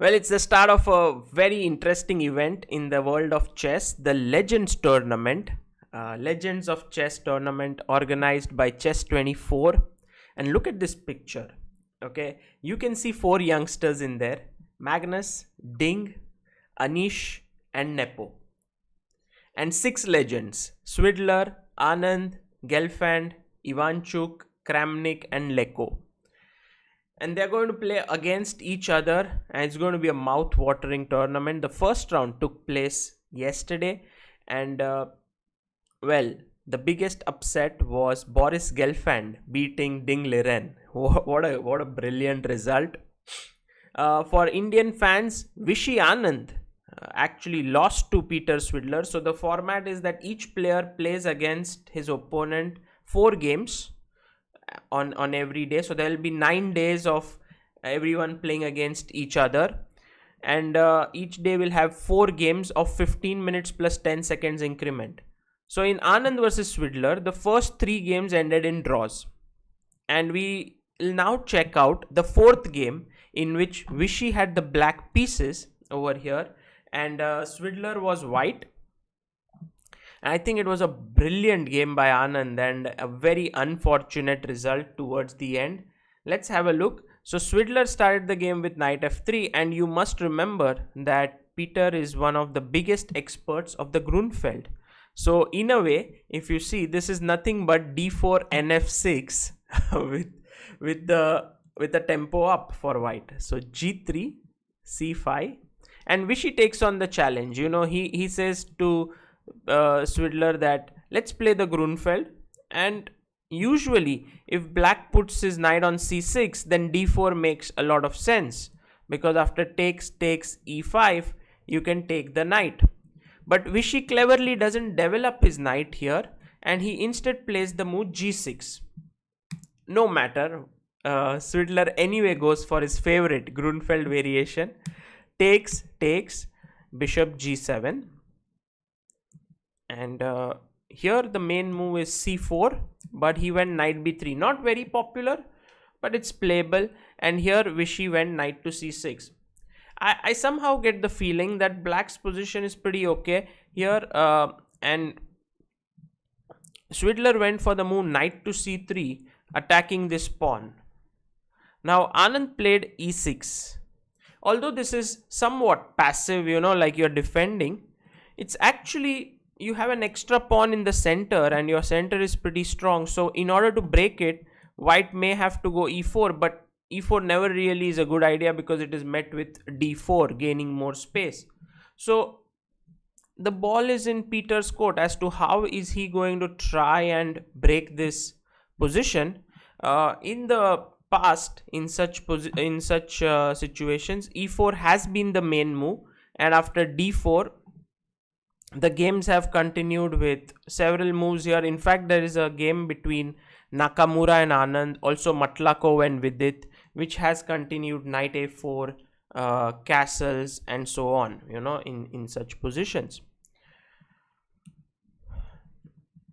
Well, it's the start of a very interesting event in the world of chess, the Legends tournament. Legends of Chess tournament organized by Chess 24. And look at this picture. Okay, you can see four youngsters in there: Magnus, Ding, Anish, and Nepo. And six legends: Svidler, Anand, Gelfand, Ivanchuk, Kramnik, and Leko. And they're going to play against each other, and it's going to be a mouth-watering tournament. The first round took place yesterday, and well, the biggest upset was Boris Gelfand beating Ding Liren. What a brilliant result. For Indian fans, Vishy Anand actually lost to Peter Svidler. So the format is that each player plays against his opponent 4 games on every day. So there will be 9 days of everyone playing against each other, and each day will have 4 games of 15 minutes plus 10 seconds increment. So in Anand versus Svidler, the first 3 games ended in draws, and we will now check out the 4th game, in which Vishy had the black pieces over here and Svidler was white. And I think it was a brilliant game by Anand and a very unfortunate result towards the end. Let's have a look. So Svidler started the game with knight f3, and you must remember that Peter is one of the biggest experts of the Grunfeld. So in a way, if you see, this is nothing but d4 nf6 with the tempo up for white. So g3 c5, and Vishy takes on the challenge. He says to Svidler that let's play the Grunfeld, and usually if black puts his knight on c6, then d4 makes a lot of sense, because after takes e5 you can take the knight. But Vishy cleverly doesn't develop his knight here, and he instead plays the move g6. No matter, Svidler anyway goes for his favorite Grunfeld variation: takes, bishop g7. And here the main move is c4, but he went knight b3. Not very popular, but it's playable. And here Vishy went knight to c6. I somehow get the feeling that black's position is pretty okay here, and Svidler went for the move knight to c3, attacking this pawn. Now Anand played e6. Although this is somewhat passive, like you're defending, it's actually, you have an extra pawn in the center and your center is pretty strong. So in order to break it, white may have to go e4, but e4 never really is a good idea because it is met with d4, gaining more space. So the ball is in Peter's court as to how is he going to try and break this position. In the past, in such situations, e4 has been the main move, and after d4 the games have continued with several moves here. In fact, there is a game between Nakamura and Anand, also Matlako went with it, which has continued knight a4, castles, and so on, in such positions.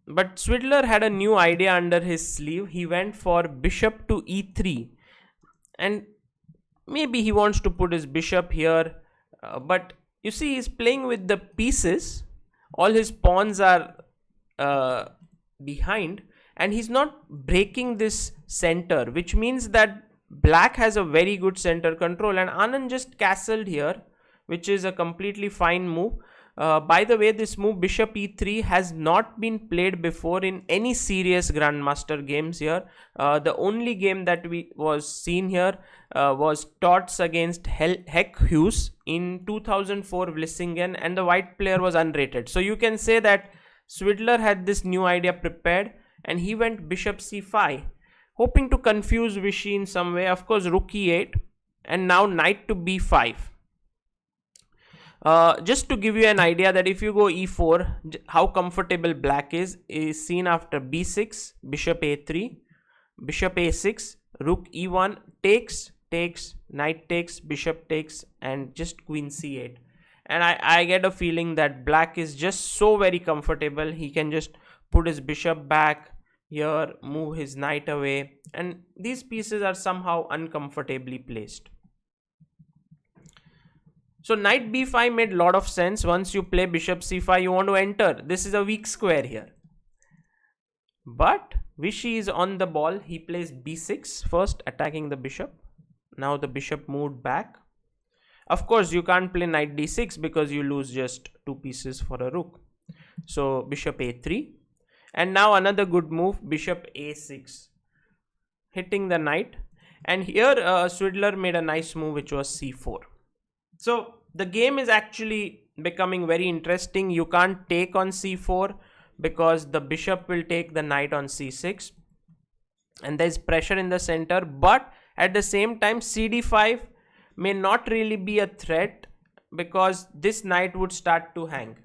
But Svidler had a new idea under his sleeve. He went for bishop to e3, and maybe he wants to put his bishop here, but you see, he's playing with the pieces. All his pawns are behind, and he's not breaking this center, which means that black has a very good center control, and Anand just castled here, which is a completely fine move. By the way, this move bishop e3 has not been played before in any serious grandmaster games here. The only game that was seen here was Tots against Heck Hughes in 2004 Vlissingen, and the white player was unrated. So you can say that Svidler had this new idea prepared, and he went bishop c5, hoping to confuse Vishy in some way. Of course, rook e8, and now knight to b5. Just to give you an idea that if you go e4, how comfortable black is seen after b6, bishop a3, bishop a6, rook e1, takes, knight takes, bishop takes, and just queen c8. And I get a feeling that black is just so very comfortable. He can just put his bishop back here, move his knight away, and these pieces are somehow uncomfortably placed. So knight b5 made lot of sense. Once you play bishop c5, you want to enter. This is a weak square here. But Vishy is on the ball. He plays b6 first, attacking the bishop. Now the bishop moved back. Of course, you can't play knight d6 because you lose just 2 pieces for a rook. So bishop a3. And now another good move, bishop a6, hitting the knight. And here Svidler made a nice move, which was c4. So the game is actually becoming very interesting. You can't take on c4 because the bishop will take the knight on c6. And there's pressure in the center. But at the same time, cd5 may not really be a threat because this knight would start to hang.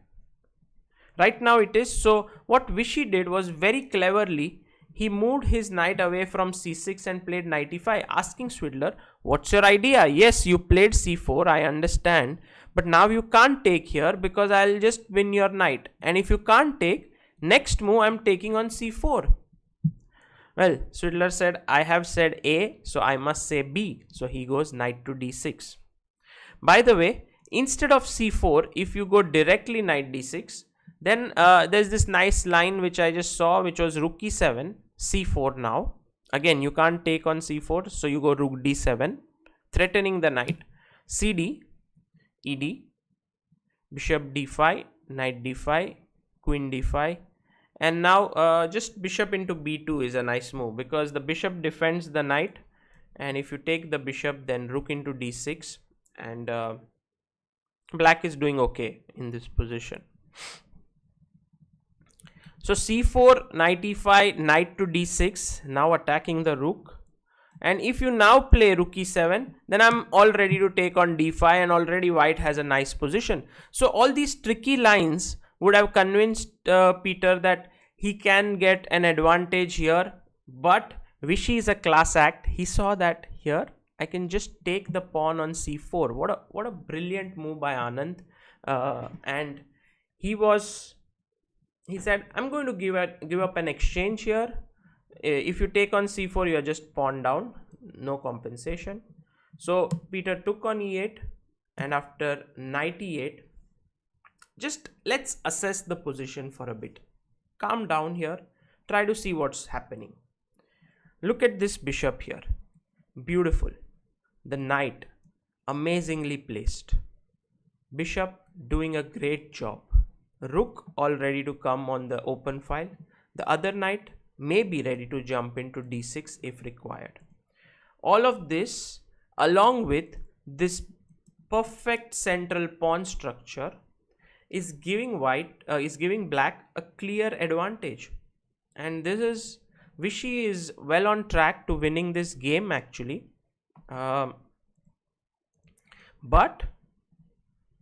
Right now it is. So what Vishy did was very cleverly, he moved his knight away from c6 and played knight e5, asking Svidler, what's your idea? Yes, you played c4, I understand, but now you can't take here because I'll just win your knight. And if you can't take, next move I'm taking on c4. Well, Svidler said, I have said A, so I must say B. So he goes knight to d6. By the way, instead of c4, if you go directly knight d6, then there's this nice line which I just saw, which was rook e7, c4 now. Again, you can't take on c4, so you go rook d7, threatening the knight. cd, ed, bishop d5, knight d5, queen d5. And now just bishop into b2 is a nice move because the bishop defends the knight. And if you take the bishop, then rook into d6. And black is doing okay in this position. So c4, knight e5, knight to d6, now attacking the rook. And if you now play rook e7, then I'm all ready to take on d5 and already white has a nice position. So all these tricky lines would have convinced Peter that he can get an advantage here. But Vishy is a class act. He saw that here I can just take the pawn on c4. What a brilliant move by Anand. And he said, I'm going to give up an exchange here. If you take on c4, you are just pawn down, no compensation. So Peter took on e8, and after knight e8, just let's assess the position for a bit. Calm down here, try to see what's happening. Look at this bishop here, beautiful. The knight, amazingly placed. Bishop doing a great job. Rook all ready to come on the open file. The other knight may be ready to jump into d6 if required. All of this along with this perfect central pawn structure is giving black a clear advantage. And this is, Vishy is well on track to winning this game actually. But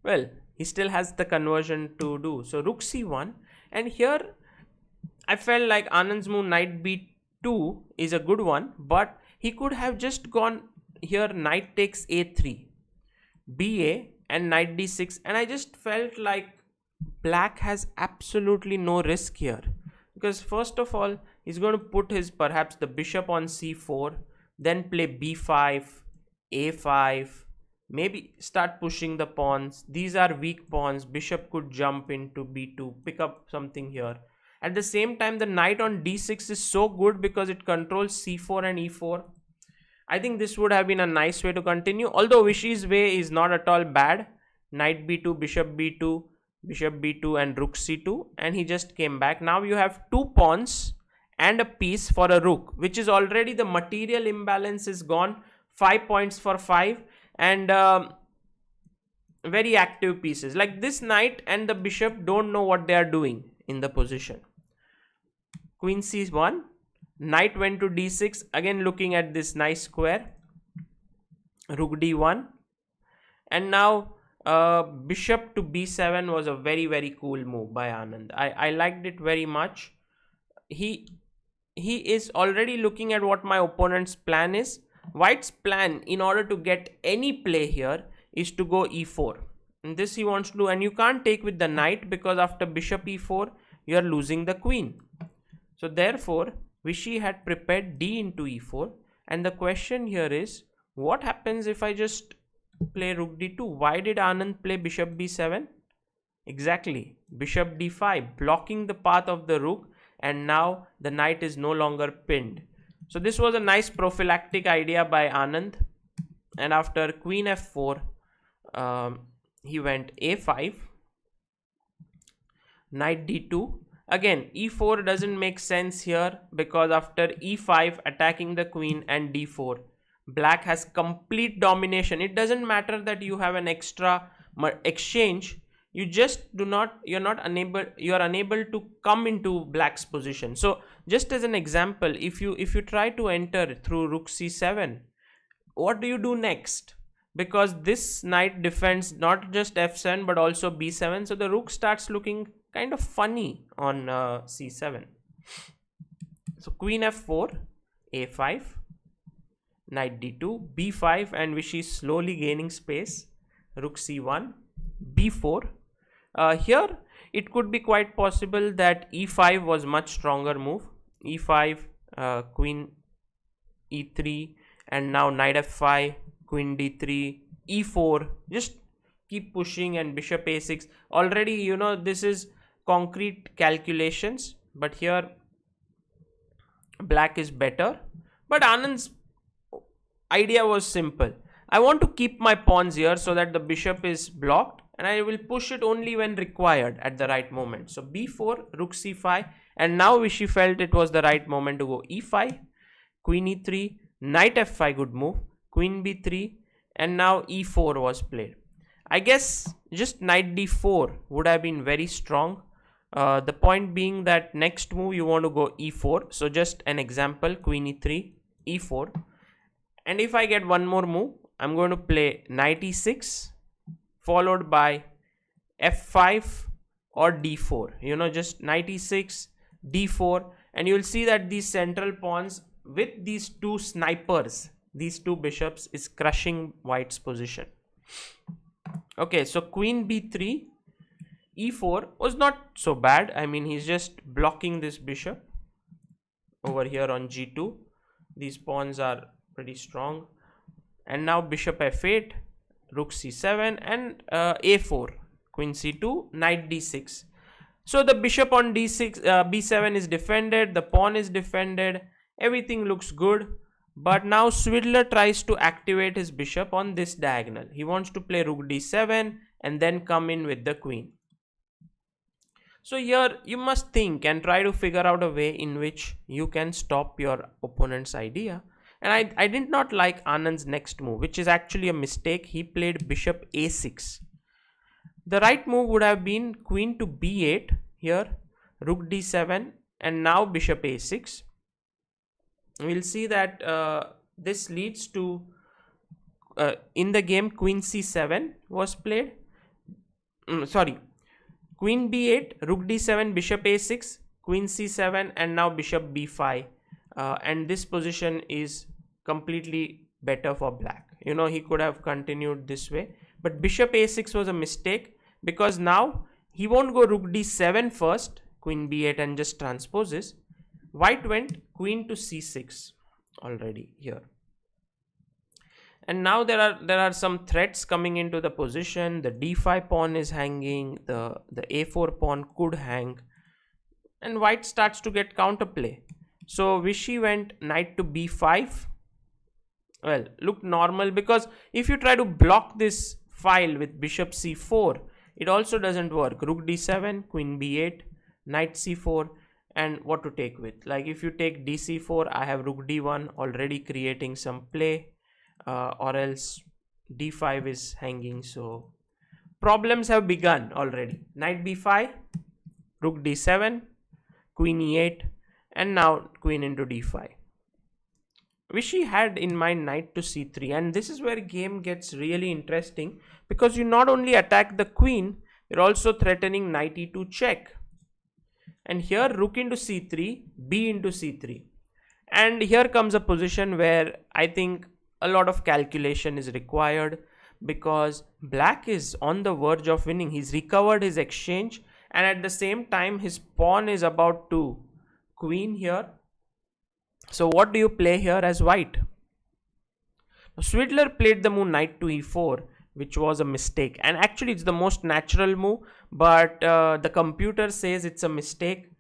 well, he still has the conversion to do. So rook c1, and here I felt like Anand's move knight b2 is a good one, but he could have just gone here knight takes a3, ba, and knight d6, and I just felt like black has absolutely no risk here, because first of all he's going to put his perhaps the bishop on c4, then play b5, a5, maybe start pushing the pawns. These are weak pawns. Bishop could jump into b2, pick up something here. At the same time, the knight on d6 is so good because it controls c4 and e4. I think this would have been a nice way to continue, although Vishy's way is not at all bad. Knight b2, bishop b2, bishop b2, and rook c2, and he just came back. Now you have 2 pawns and a piece for a rook, which is already, the material imbalance is gone. 5 points for 5, and very active pieces. Like this knight and the bishop don't know what they are doing in the position. Queen c1, knight went to d6, again looking at this nice square. Rook d1, and now bishop to b7 was a very, very cool move by Anand. I liked it very much. He is already looking at what my opponent's plan is. White's plan, in order to get any play here, is to go e4, and this he wants to do, and you can't take with the knight because after bishop e4 you are losing the queen. So therefore Vishy had prepared d into e4, and the question here is, what happens if I just play rook d2. Why did Anand play bishop b7? Exactly, bishop d5, blocking the path of the rook, and now the knight is no longer pinned. So this was a nice prophylactic idea by Anand. And after queen f4, he went a5, knight d2. Again, e4 doesn't make sense here, because after e5 attacking the queen and d4, black has complete domination. It doesn't matter that you have an extra exchange, you just do not, you are unable to come into black's position. So just as an example, if you try to enter through rook c7, what do you do next? Because this knight defends not just f7 but also b7, so the rook starts looking kind of funny on c7. So queen f4, a5, knight d2, b5, and Vishy is slowly gaining space. Rook c1, b4. Here it could be quite possible that e5 was much stronger move. e5, queen e3, and now knight f5, queen d3, e4. Just keep pushing, and bishop a6. Already, you know, this is concrete calculations, but here black is better. But Anand's idea was simple. I want to keep my pawns here so that the bishop is blocked, and I will push it only when required at the right moment. So b4, rook c5, and now Vishy felt it was the right moment to go e5, queen e3, knight f5, good move, queen b3, and now e4 was played. I guess just knight d4 would have been very strong. The point being that next move you want to go e4. So just an example, queen e3, e4. And if I get one more move, I'm going to play knight e6 followed by f5 or d4. You know, just knight e6, d4, and you will see that these central pawns with these two snipers, these two bishops, is crushing white's position. Okay, so queen b3, e4 was not so bad. I mean, he's just blocking this bishop over here on g2. These pawns are pretty strong. And now bishop f8, rook c7, and a4, queen c2, knight d6. So the bishop on d6, b7 is defended, the pawn is defended, everything looks good. But now Svidler tries to activate his bishop on this diagonal. He wants to play rook d7 and then come in with the queen. So here you must think and try to figure out a way in which you can stop your opponent's idea. And I did not like Anand's next move, which is actually a mistake. He played bishop a6. The right move would have been queen to b8 here, rook d7, and now bishop a6. We'll see that this leads to, in the game, queen c7 was played. Queen b8, rook d7, bishop a6, queen c7, and now bishop b5. And this position is completely better for black. You know, he could have continued this way, but bishop a6 was a mistake, because now he won't go rook d7 first, queen b8, and just transposes. White went queen to c6 already here. And now there are some threats coming into the position. The d5 pawn is hanging, the a4 pawn could hang, and white starts to get counterplay. So Vishy went knight to b5. Well, looked normal, because if you try to block this file with bishop c4, it also doesn't work. Rook d7, queen b8, knight c4, and what to take with. Like if you take dc4, I have rook d1 already creating some play, or else d5 is hanging. So problems have begun already. Knight b5, rook d7, queen e8, and now queen into d5. Vishy had in mind knight to c3, and this is where game gets really interesting, because you not only attack the queen, you're also threatening knight e2 check. And here rook into c3, b into c3. And here comes a position where I think a lot of calculation is required, because black is on the verge of winning. He's recovered his exchange, and at the same time his pawn is about to queen here. So what do you play here as white? Svidler played the move knight to e4, which was a mistake, and actually it's the most natural move, but the computer says it's a mistake.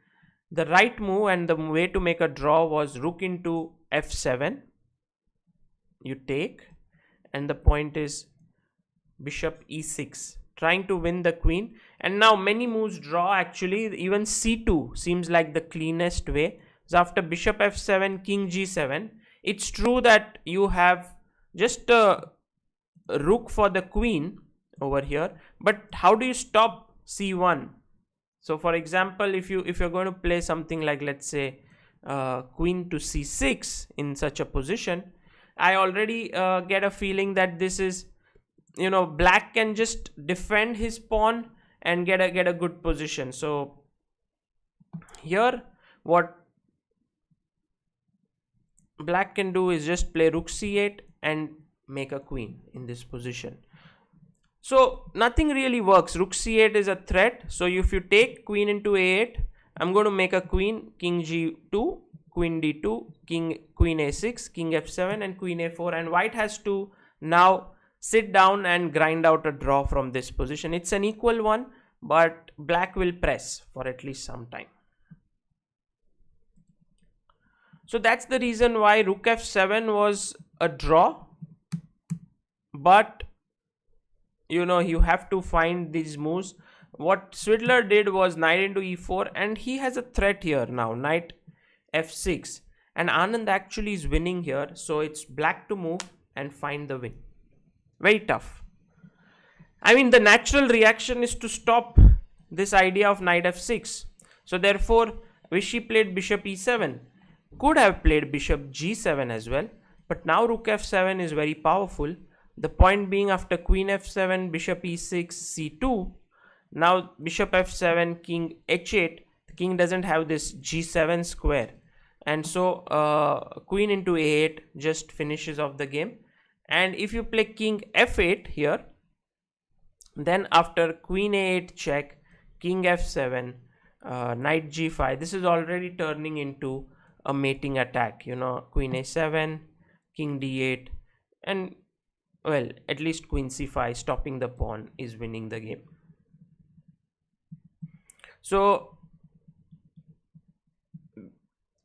The right move and the way to make a draw was rook into f7. You take, and the point is bishop e6, trying to win the queen. And now many moves draw, actually. Even c2 seems like the cleanest way. So after bishop f7, king g7, it's true that you have just a rook for the queen over here, but how do you stop c1? So for example, if you're going to play something like, let's say, queen to c6 in such a position, I already get a feeling that this is, black can just defend his pawn and get a good position. So here what black can do is just play rook c8 and make a queen in this position. So nothing really works. Rook c8 is a threat. So if you take queen into a8, I'm going to make a queen, king g2, queen d2, queen a6, king f7, and queen a4. And white has to now sit down and grind out a draw from this position. It's an equal one, but black will press for at least some time. So that's the reason why rook f7 was a draw. But you have to find these moves. What Svidler did was knight into e4, and he has a threat here now, knight f6, and Anand actually is winning here. So it's black to move and find the win. Very tough. I mean, the natural reaction is to stop this idea of knight f6. So therefore Vishy played bishop e7, could have played bishop g7 as well, but now rook f7 is very powerful. The point being, after queen f7, bishop e6, c2, now bishop f7, king h8, the king doesn't have this g7 square, and so queen into a8 just finishes off the game. And if you play king f8 here, then after queen a8 check, king f7, knight g5, this is already turning into a mating attack, queen a7, king d8, and well, at least queen c5, stopping the pawn, is winning the game. So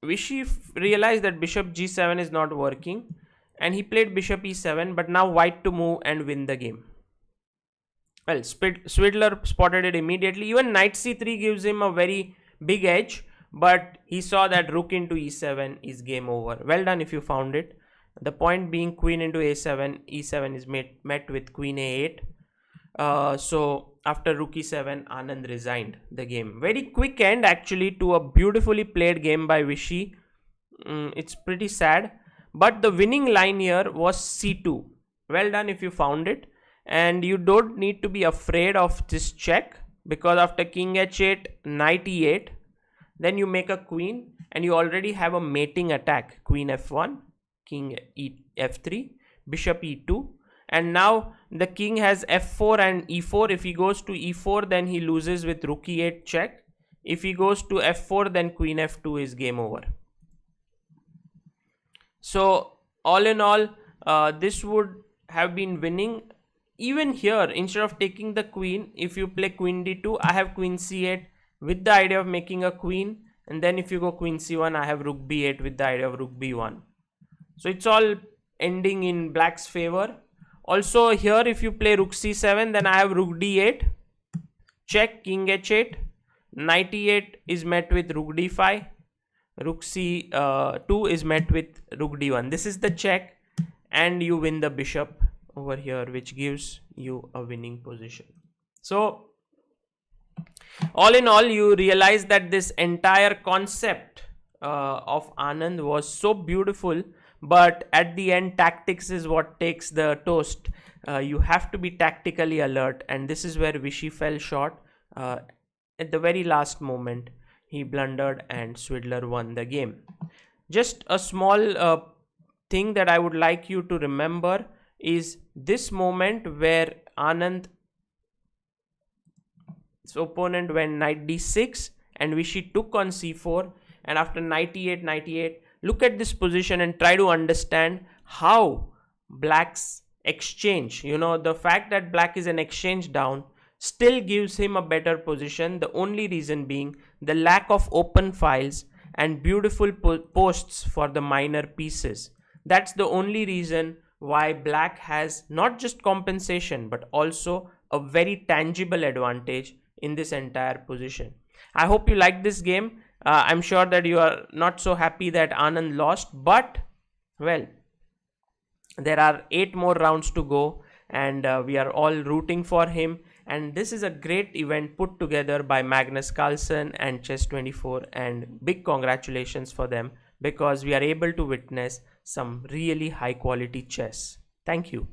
Vishy realized that bishop g7 is not working, and he played bishop e7, but now white to move and win the game. Well, Svidler spotted it immediately. Even knight c3 gives him a very big edge, but he saw that rook into e7 is game over. Well done if you found it. The point being, queen into a7, e7 is met with queen a8. So after rook e7, Anand resigned the game. Very quick end actually to a beautifully played game by Vishy. It's pretty sad, but the winning line here was c2. Well done if you found it. And you don't need to be afraid of this check, because after king h8, knight e8, then you make a queen and you already have a mating attack. Queen f1, king f3, bishop e2, and now the king has f4 and e4. If he goes to e4, then he loses with rook e8 check. If he goes to f4, then queen f2 is game over. So all in all, this would have been winning. Even here, instead of taking the queen, if you play queen d2, I have queen c8 with the idea of making a queen, and then if you go queen c1, I have rook b8 with the idea of rook b1. So it's all ending in black's favor. Also here, if you play rook c7, then I have rook d8, check, king h8, knight e8 is met with rook d5, rook c2 is met with rook d1. This is the check, and you win the bishop over here, which gives you a winning position. So all in all, you realize that this entire concept of Anand was so beautiful, but at the end, tactics is what takes the toast. You have to be tactically alert, and this is where Vishy fell short. At the very last moment, he blundered and Svidler won the game. Just a small thing that I would like you to remember is this moment where Anand's opponent went knight d6 and Vishy took on c4, and after knight e8, look at this position and try to understand how black's exchange. The fact that black is an exchange down still gives him a better position. The only reason being the lack of open files and beautiful posts for the minor pieces. That's the only reason why black has not just compensation but also a very tangible advantage in this entire position. I hope you like this game. I'm sure that you are not so happy that Anand lost, but well, there are 8 more rounds to go, and we are all rooting for him. And this is a great event put together by Magnus Carlsen and Chess24, and big congratulations for them, because we are able to witness some really high quality chess. Thank you.